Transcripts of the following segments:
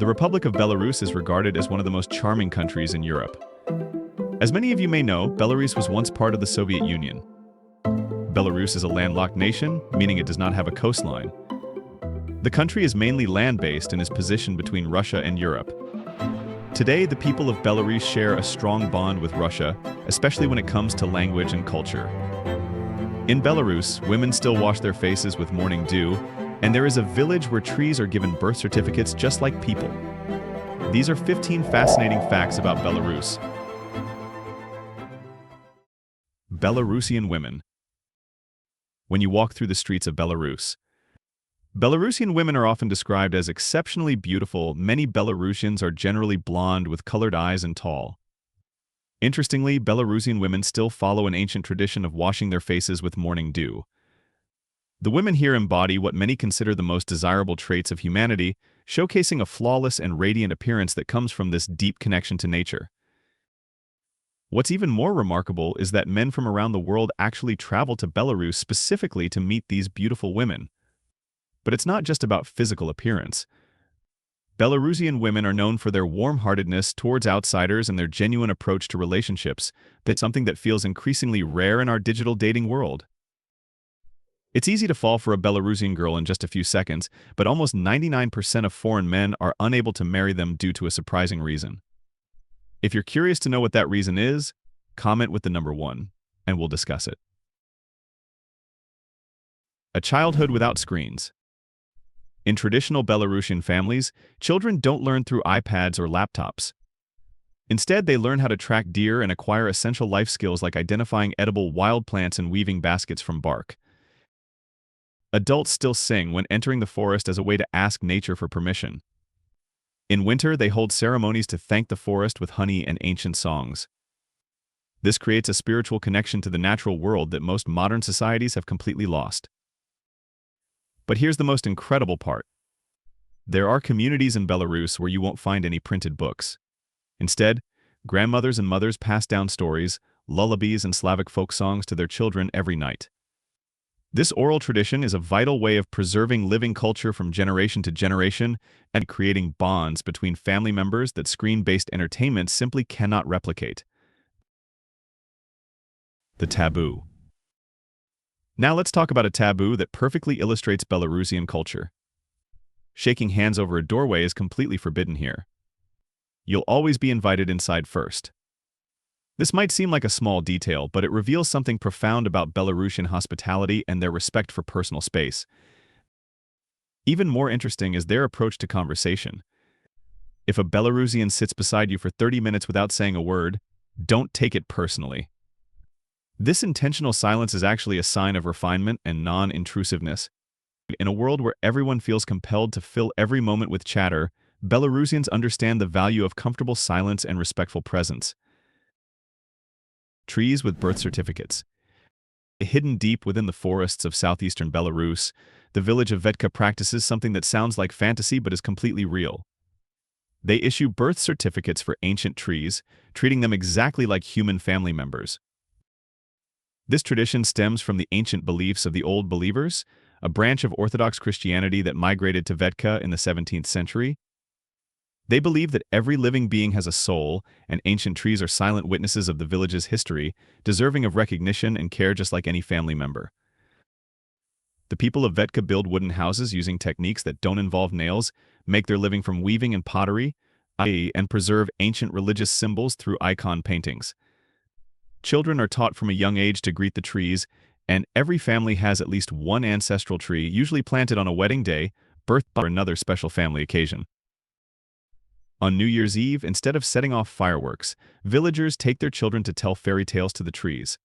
Republic of Belarus is regarded as one of the most charming countries in Europe. As many of you may know, Belarus was once part of the Soviet Union. Belarus is a landlocked nation, meaning it does not have a coastline. The country is mainly land-based and is positioned between Russia and Europe. Today, the people of Belarus share a strong bond with Russia, especially when it comes to language and culture. In Belarus, women still wash their faces with morning dew, and there is a village where trees are given birth certificates just like people. These are 15 fascinating facts about Belarus. Belarusian women. When you walk through the streets of Belarus, Belarusian women are often described as exceptionally beautiful. Many Belarusians are generally blonde with colored eyes and tall. Interestingly, Belarusian women still follow an ancient tradition of washing their faces with morning dew. The women here embody what many consider the most desirable traits of humanity, showcasing a flawless and radiant appearance that comes from this deep connection to nature. What's even more remarkable is that men from around the world actually travel to Belarus specifically to meet these beautiful women. But it's not just about physical appearance. Belarusian women are known for their warm-heartedness towards outsiders and their genuine approach to relationships. That's something that feels increasingly rare in our digital dating world. It's easy to fall for a Belarusian girl in just a few seconds, but almost 99% of foreign men are unable to marry them due to a surprising reason. If you're curious to know what that reason is, comment with the number 1, and we'll discuss it. A childhood without screens. In traditional Belarusian families, children don't learn through iPads or laptops. Instead, they learn how to track deer and acquire essential life skills like identifying edible wild plants and weaving baskets from bark. Adults still sing when entering the forest as a way to ask nature for permission. In winter, they hold ceremonies to thank the forest with honey and ancient songs. This creates a spiritual connection to the natural world that most modern societies have completely lost. But here's the most incredible part. There are communities in Belarus where you won't find any printed books. Instead, grandmothers and mothers pass down stories, lullabies, and Slavic folk songs to their children every night. This oral tradition is a vital way of preserving living culture from generation to generation and creating bonds between family members that screen-based entertainment simply cannot replicate. The taboo. Now let's talk about a taboo that perfectly illustrates Belarusian culture. Shaking hands over a doorway is completely forbidden here. You'll always be invited inside first. This might seem like a small detail, but it reveals something profound about Belarusian hospitality and their respect for personal space. Even more interesting is their approach to conversation. If a Belarusian sits beside you for 30 minutes without saying a word, don't take it personally. This intentional silence is actually a sign of refinement and non-intrusiveness. In a world where everyone feels compelled to fill every moment with chatter, Belarusians understand the value of comfortable silence and respectful presence. Trees with birth certificates. Hidden deep within the forests of southeastern Belarus, the village of Vodka practices something that sounds like fantasy but is completely real. They issue birth certificates for ancient trees, treating them exactly like human family members. This tradition stems from the ancient beliefs of the Old Believers, a branch of Orthodox Christianity that migrated to Vodka in the 17th century. They believe that every living being has a soul, and ancient trees are silent witnesses of the village's history, deserving of recognition and care just like any family member. The people of Vodka build wooden houses using techniques that don't involve nails, make their living from weaving and pottery, and preserve ancient religious symbols through icon paintings. Children are taught from a young age to greet the trees, and every family has at least one ancestral tree, usually planted on a wedding day, birthday, or another special family occasion. On New Year's Eve, instead of setting off fireworks, villagers take their children to tell fairy tales to the trees.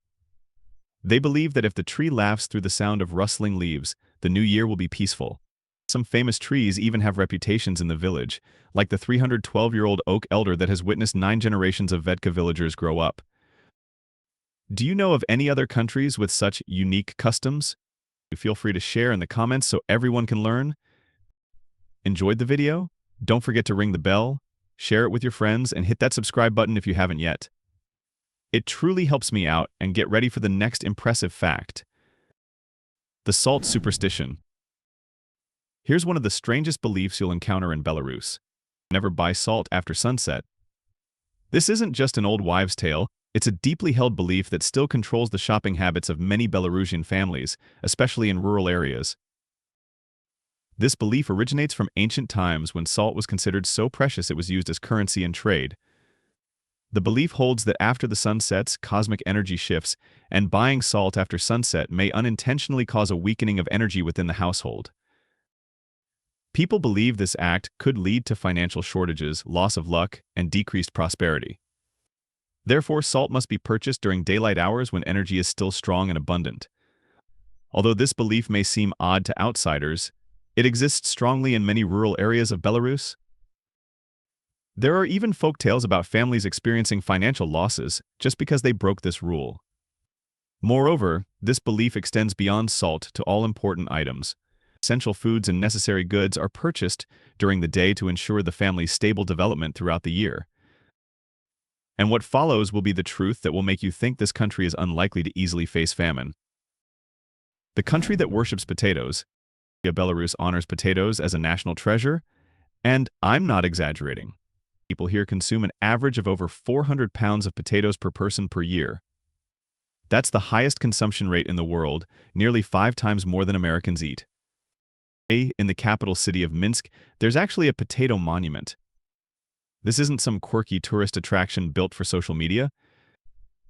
They believe that if the tree laughs through the sound of rustling leaves, the new year will be peaceful. Some famous trees even have reputations in the village, like the 312-year-old oak elder that has witnessed 9 generations of Vodka villagers grow up. Do you know of any other countries with such unique customs? Feel free to share in the comments so everyone can learn. Enjoyed the video? Don't forget to ring the bell, share it with your friends, and hit that subscribe button if you haven't yet. It truly helps me out, and get ready for the next impressive fact. The Salt Superstition. Here's one of the strangest beliefs you'll encounter in Belarus. never buy salt after sunset. This isn't just an old wives' tale, it's a deeply held belief that still controls the shopping habits of many Belarusian families, especially in rural areas. This belief originates from ancient times when salt was considered so precious it was used as currency in trade. The belief holds that after the sun sets, cosmic energy shifts, and buying salt after sunset may unintentionally cause a weakening of energy within the household. People believe this act could lead to financial shortages, loss of luck, and decreased prosperity. Therefore, salt must be purchased during daylight hours when energy is still strong and abundant. Although this belief may seem odd to outsiders, it exists strongly in many rural areas of Belarus. There are even folk tales about families experiencing financial losses just because they broke this rule. Moreover, this belief extends beyond salt to all important items. Essential foods and necessary goods are purchased during the day to ensure the family's stable development throughout the year. And what follows will be the truth that will make you think this country is unlikely to easily face famine. The country that worships potatoes, Belarus honors potatoes as a national treasure, and I'm not exaggerating. People here consume an average of over 400 pounds of potatoes per person per year. That's the highest consumption rate in the world, nearly 5 times more than Americans eat. In the capital city of Minsk, there's actually a potato monument. This isn't some quirky tourist attraction built for social media.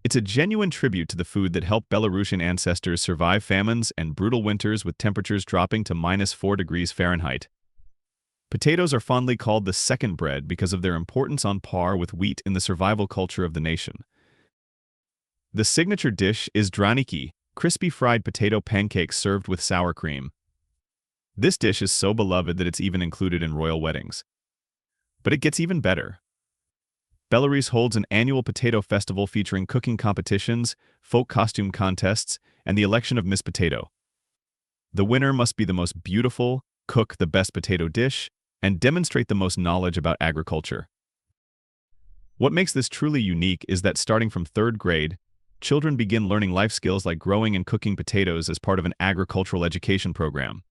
It's a genuine tribute to the food that helped Belarusian ancestors survive famines and brutal winters with temperatures dropping to -4 degrees Fahrenheit. Potatoes are fondly called the second bread because of their importance on par with wheat in the survival culture of the nation. The signature dish is draniki, crispy fried potato pancakes served with sour cream. This dish is so beloved that it's even included in royal weddings. But it gets even better. Belarus holds an annual potato festival featuring cooking competitions, folk costume contests, and the election of Miss Potato. The winner must be the most beautiful, cook the best potato dish, and demonstrate the most knowledge about agriculture. What makes this truly unique is that starting from 3rd grade, children begin learning life skills like growing and cooking potatoes as part of an agricultural education program.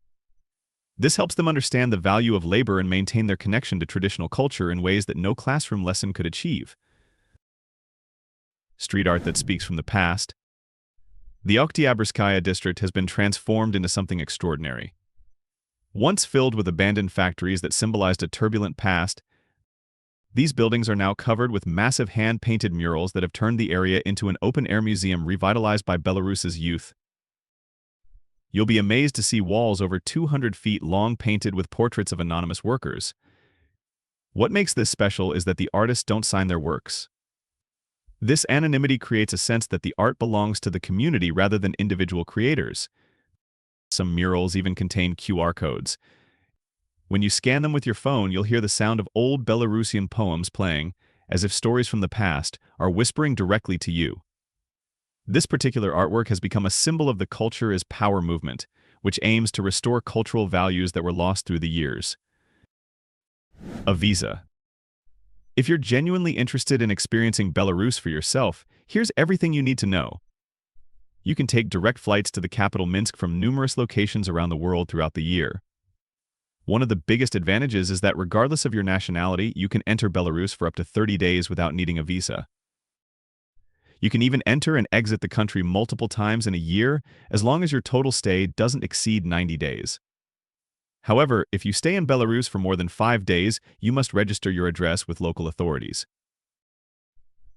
This helps them understand the value of labor and maintain their connection to traditional culture in ways that no classroom lesson could achieve. Street art that speaks from the past. The Oktyabrskaya district has been transformed into something extraordinary. Once filled with abandoned factories that symbolized a turbulent past, these buildings are now covered with massive hand-painted murals that have turned the area into an open-air museum revitalized by Belarus's youth. You'll be amazed to see walls over 200 feet long painted with portraits of anonymous workers. What makes this special is that the artists don't sign their works. This anonymity creates a sense that the art belongs to the community rather than individual creators. Some murals even contain QR codes. When you scan them with your phone, you'll hear the sound of old Belarusian poems playing, as if stories from the past are whispering directly to you. This particular artwork has become a symbol of the Culture is Power movement, which aims to restore cultural values that were lost through the years. A visa. If you're genuinely interested in experiencing Belarus for yourself, here's everything you need to know. You can take direct flights to the capital Minsk from numerous locations around the world throughout the year. One of the biggest advantages is that regardless of your nationality, you can enter Belarus for up to 30 days without needing a visa. You can even enter and exit the country multiple times in a year as long as your total stay doesn't exceed 90 days. However, if you stay in Belarus for more than 5 days, you must register your address with local authorities.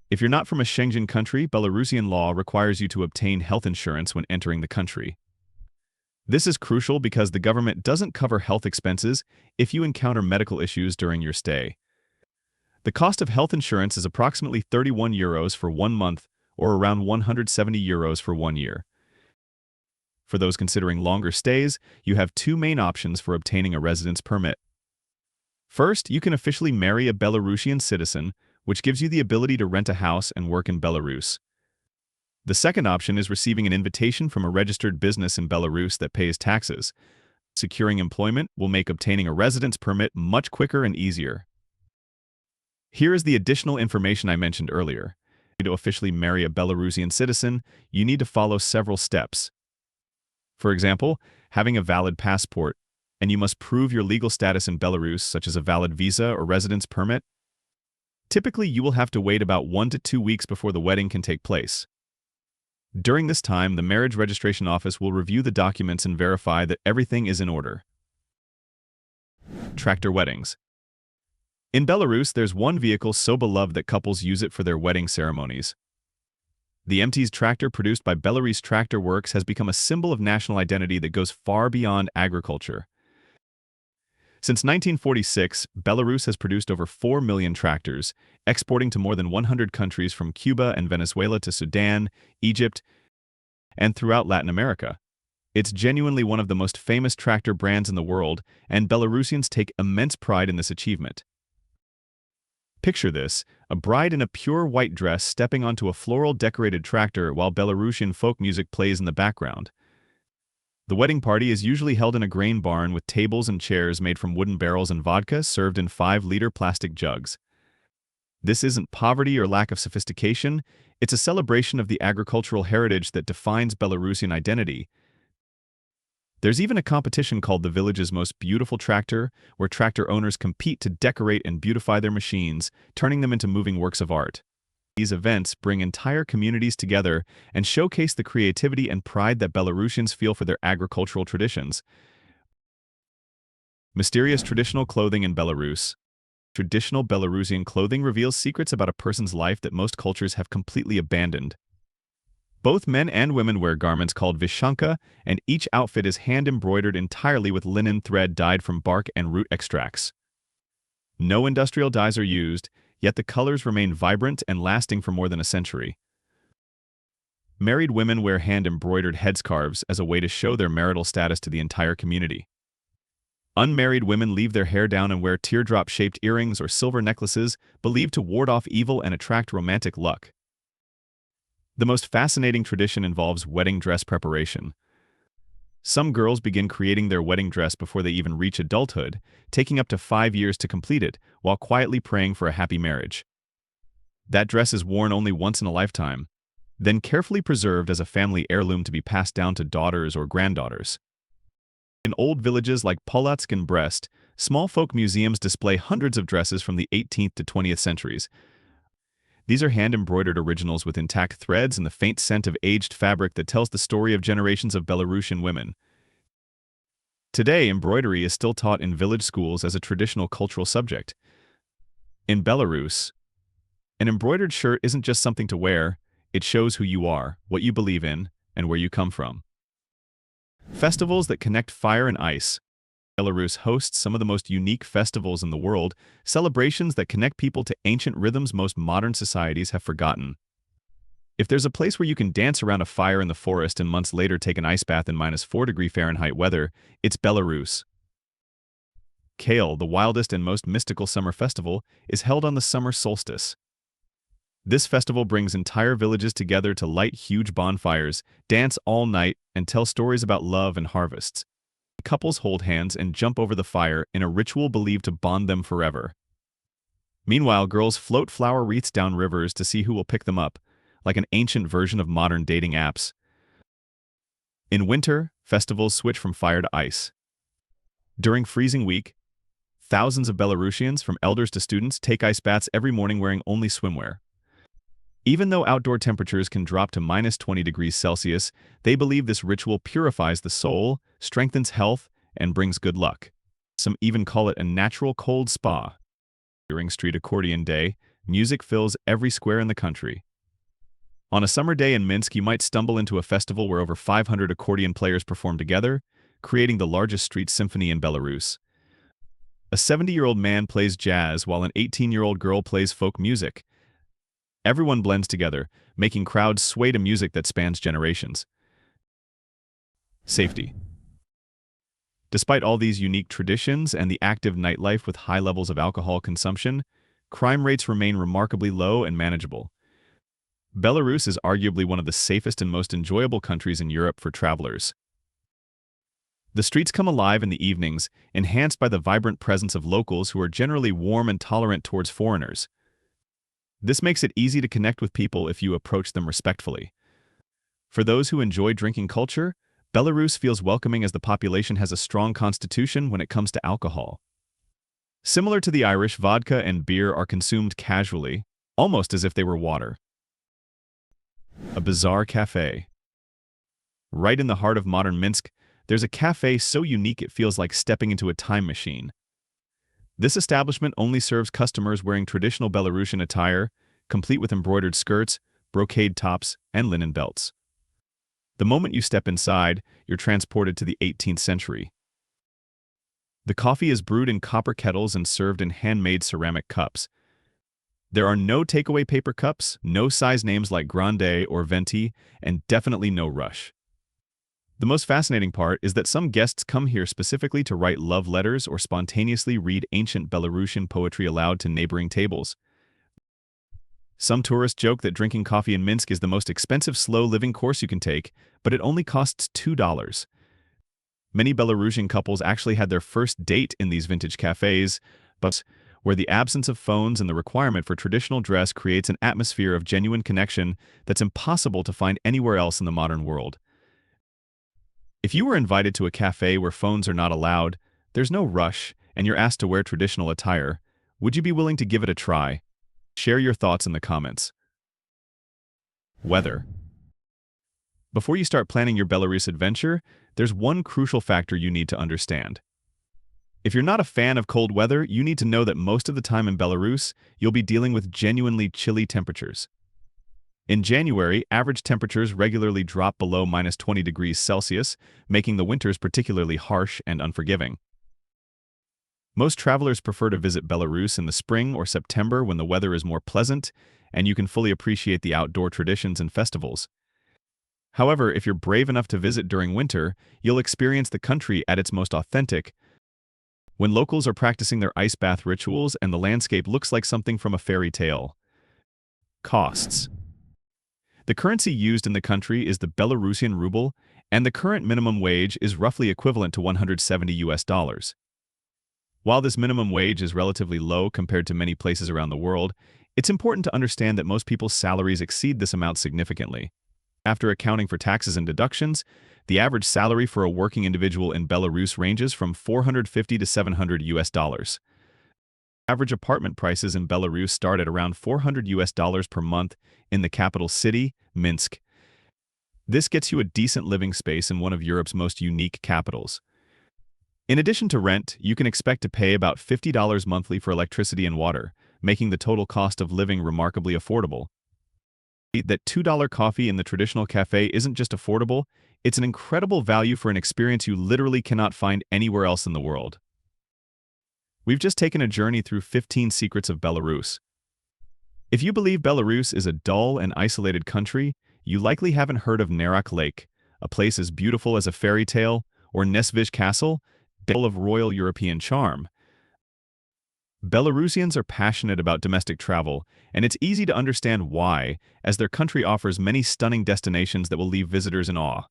If you're not from a Schengen country, Belarusian law requires you to obtain health insurance when entering the country. This is crucial because the government doesn't cover health expenses if you encounter medical issues during your stay. The cost of health insurance is approximately €31 for 1 month or around €170 for 1 year. For those considering longer stays, you have 2 main options for obtaining a residence permit. First, you can officially marry a Belarusian citizen, which gives you the ability to rent a house and work in Belarus. The second option is receiving an invitation from a registered business in Belarus that pays taxes. Securing employment will make obtaining a residence permit much quicker and easier. Here is the additional information I mentioned earlier. To officially marry a Belarusian citizen, you need to follow several steps. For example, having a valid passport. and you must prove your legal status in Belarus, such as a valid visa or residence permit. Typically, you will have to wait about 1 to 2 weeks before the wedding can take place. During this time, the marriage registration office will review the documents and verify that everything is in order. Tractor weddings. In Belarus, there's one vehicle so beloved that couples use it for their wedding ceremonies. The MT's tractor, produced by Belarus Tractor Works, has become a symbol of national identity that goes far beyond agriculture. Since 1946, Belarus has produced over 4 million tractors, exporting to more than 100 countries from Cuba and Venezuela to Sudan, Egypt, and throughout Latin America. It's genuinely one of the most famous tractor brands in the world, and Belarusians take immense pride in this achievement. Picture this: a bride in a pure white dress stepping onto a floral-decorated tractor while Belarusian folk music plays in the background. The wedding party is usually held in a grain barn with tables and chairs made from wooden barrels and vodka served in 5-liter plastic jugs. This isn't poverty or lack of sophistication, it's a celebration of the agricultural heritage that defines Belarusian identity. There's even a competition called the village's most beautiful tractor, where tractor owners compete to decorate and beautify their machines, turning them into moving works of art. These events bring entire communities together and showcase the creativity and pride that Belarusians feel for their agricultural traditions. Mysterious traditional clothing in Belarus. Traditional Belarusian clothing reveals secrets about a person's life that most cultures have completely abandoned. Both men and women wear garments called vyshanka, and each outfit is hand-embroidered entirely with linen thread dyed from bark and root extracts. No industrial dyes are used, yet the colors remain vibrant and lasting for more than a century. Married women wear hand-embroidered headscarves as a way to show their marital status to the entire community. Unmarried women leave their hair down and wear teardrop-shaped earrings or silver necklaces, believed to ward off evil and attract romantic luck. The most fascinating tradition involves wedding dress preparation. Some girls begin creating their wedding dress before they even reach adulthood, taking up to 5 years to complete it, while quietly praying for a happy marriage. That dress is worn only once in a lifetime, then carefully preserved as a family heirloom to be passed down to daughters or granddaughters. In old villages like Polotsk and Brest, small folk museums display hundreds of dresses from the 18th to 20th centuries. These are hand-embroidered originals with intact threads and the faint scent of aged fabric that tells the story of generations of Belarusian women. Today, embroidery is still taught in village schools as a traditional cultural subject. In Belarus, an embroidered shirt isn't just something to wear, it shows who you are, what you believe in, and where you come from. Festivals that connect fire and ice. Belarus hosts some of the most unique festivals in the world, celebrations that connect people to ancient rhythms most modern societies have forgotten. If there's a place where you can dance around a fire in the forest and months later take an ice bath in -4°F weather, it's Belarus. Kale, the wildest and most mystical summer festival, is held on the summer solstice. This festival brings entire villages together to light huge bonfires, dance all night, and tell stories about love and harvests. Couples hold hands and jump over the fire in a ritual believed to bond them forever. Meanwhile, girls float flower wreaths down rivers to see who will pick them up, like an ancient version of modern dating apps. In winter, festivals switch from fire to ice. During freezing week, thousands of Belarusians, from elders to students, take ice baths every morning wearing only swimwear. Even though outdoor temperatures can drop to -20°C, they believe this ritual purifies the soul, strengthens health, and brings good luck. Some even call it a natural cold spa. During Street Accordion Day, music fills every square in the country. On a summer day in Minsk, you might stumble into a festival where over 500 accordion players perform together, creating the largest street symphony in Belarus. A 70-year-old man plays jazz while an 18-year-old girl plays folk music. Everyone blends together, making crowds sway to music that spans generations. Safety. Despite all these unique traditions and the active nightlife with high levels of alcohol consumption, crime rates remain remarkably low and manageable. Belarus is arguably one of the safest and most enjoyable countries in Europe for travelers. The streets come alive in the evenings, enhanced by the vibrant presence of locals who are generally warm and tolerant towards foreigners. This makes it easy to connect with people if you approach them respectfully. For those who enjoy drinking culture, Belarus feels welcoming as the population has a strong constitution when it comes to alcohol. Similar to the Irish, vodka and beer are consumed casually, almost as if they were water. A bizarre cafe. Right in the heart of modern Minsk, there's a cafe so unique it feels like stepping into a time machine. This establishment only serves customers wearing traditional Belarusian attire, complete with embroidered skirts, brocade tops, and linen belts. The moment you step inside, you're transported to the 18th century. The coffee is brewed in copper kettles and served in handmade ceramic cups. There are no takeaway paper cups, no size names like Grande or Venti, and definitely no rush. The most fascinating part is that some guests come here specifically to write love letters or spontaneously read ancient Belarusian poetry aloud to neighboring tables. Some tourists joke that drinking coffee in Minsk is the most expensive slow-living course you can take, but it only costs $2. Many Belarusian couples actually had their first date in these vintage cafes, but where the absence of phones and the requirement for traditional dress creates an atmosphere of genuine connection that's impossible to find anywhere else in the modern world. If you were invited to a cafe where phones are not allowed, there's no rush, and you're asked to wear traditional attire, would you be willing to give it a try? Share your thoughts in the comments. Weather. Before you start planning your Belarus adventure, there's one crucial factor you need to understand. If you're not a fan of cold weather, you need to know that most of the time in Belarus, you'll be dealing with genuinely chilly temperatures. In January, average temperatures regularly drop below -20 degrees Celsius, making the winters particularly harsh and unforgiving. Most travelers prefer to visit Belarus in the spring or September when the weather is more pleasant and you can fully appreciate the outdoor traditions and festivals. However, if you're brave enough to visit during winter, you'll experience the country at its most authentic, when locals are practicing their ice bath rituals and the landscape looks like something from a fairy tale. Costs. The currency used in the country is the Belarusian ruble, and the current minimum wage is roughly equivalent to $170. While this minimum wage is relatively low compared to many places around the world, it's important to understand that most people's salaries exceed this amount significantly. After accounting for taxes and deductions, the average salary for a working individual in Belarus ranges from $450 to $700. Average apartment prices in Belarus start at around $400 per month in the capital city, Minsk. This gets you a decent living space in one of Europe's most unique capitals. In addition to rent, you can expect to pay about $50 monthly for electricity and water, making the total cost of living remarkably affordable. That $2 coffee in the traditional cafe isn't just affordable, it's an incredible value for an experience you literally cannot find anywhere else in the world. We've just taken a journey through 15 secrets of Belarus. If you believe Belarus is a dull and isolated country, you likely haven't heard of Narak Lake, a place as beautiful as a fairy tale, or Nesvizh Castle, full of royal European charm. Belarusians are passionate about domestic travel, and it's easy to understand why, as their country offers many stunning destinations that will leave visitors in awe.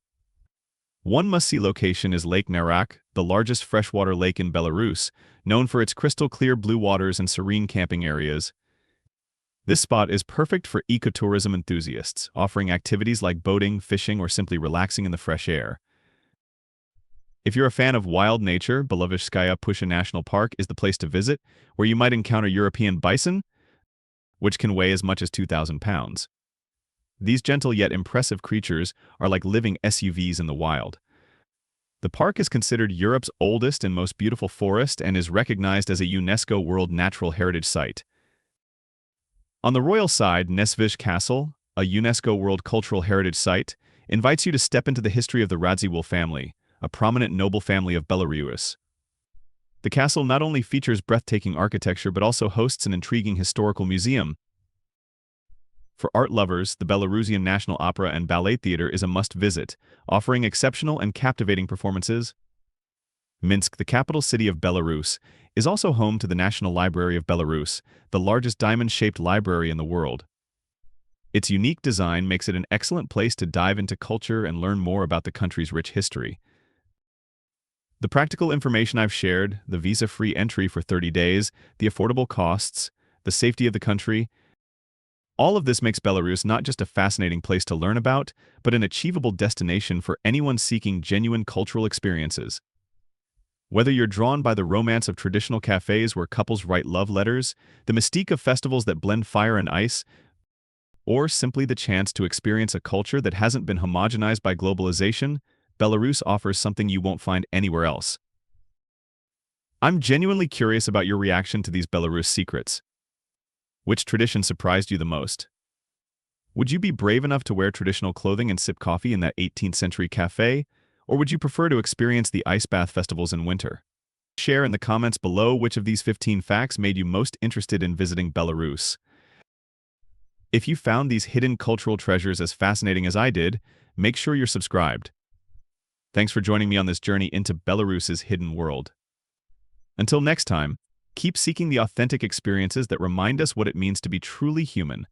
One must-see location is Lake Narak, the largest freshwater lake in Belarus, known for its crystal-clear blue waters and serene camping areas. This spot is perfect for ecotourism enthusiasts, offering activities like boating, fishing, or simply relaxing in the fresh air. If you're a fan of wild nature, Belarusskaya Pusha National Park is the place to visit, where you might encounter European bison, which can weigh as much as 2,000 pounds. These gentle yet impressive creatures are like living SUVs in the wild. The park is considered Europe's oldest and most beautiful forest and is recognized as a UNESCO World Natural Heritage Site. On the royal side, Nesvizh Castle, a UNESCO World Cultural Heritage Site, invites you to step into the history of the Radziwill family, a prominent noble family of Belarus. The castle not only features breathtaking architecture but also hosts an intriguing historical museum. For art lovers, the Belarusian National Opera and Ballet Theatre is a must-visit, offering exceptional and captivating performances. Minsk, the capital city of Belarus, is also home to the National Library of Belarus, the largest diamond-shaped library in the world. Its unique design makes it an excellent place to dive into culture and learn more about the country's rich history. The practical information I've shared, the visa-free entry for 30 days, the affordable costs, the safety of the country, All of this makes Belarus not just a fascinating place to learn about, but an achievable destination for anyone seeking genuine cultural experiences. Whether you're drawn by the romance of traditional cafes where couples write love letters, the mystique of festivals that blend fire and ice, or simply the chance to experience a culture that hasn't been homogenized by globalization, Belarus offers something you won't find anywhere else. I'm genuinely curious about your reaction to these Belarus secrets. Which tradition surprised you the most? Would you be brave enough to wear traditional clothing and sip coffee in that 18th century cafe? Or would you prefer to experience the ice bath festivals in winter? Share in the comments below which of these 15 facts made you most interested in visiting Belarus. If you found these hidden cultural treasures as fascinating as I did, make sure you're subscribed. Thanks for joining me on this journey into Belarus's hidden world. Until next time, keep seeking the authentic experiences that remind us what it means to be truly human.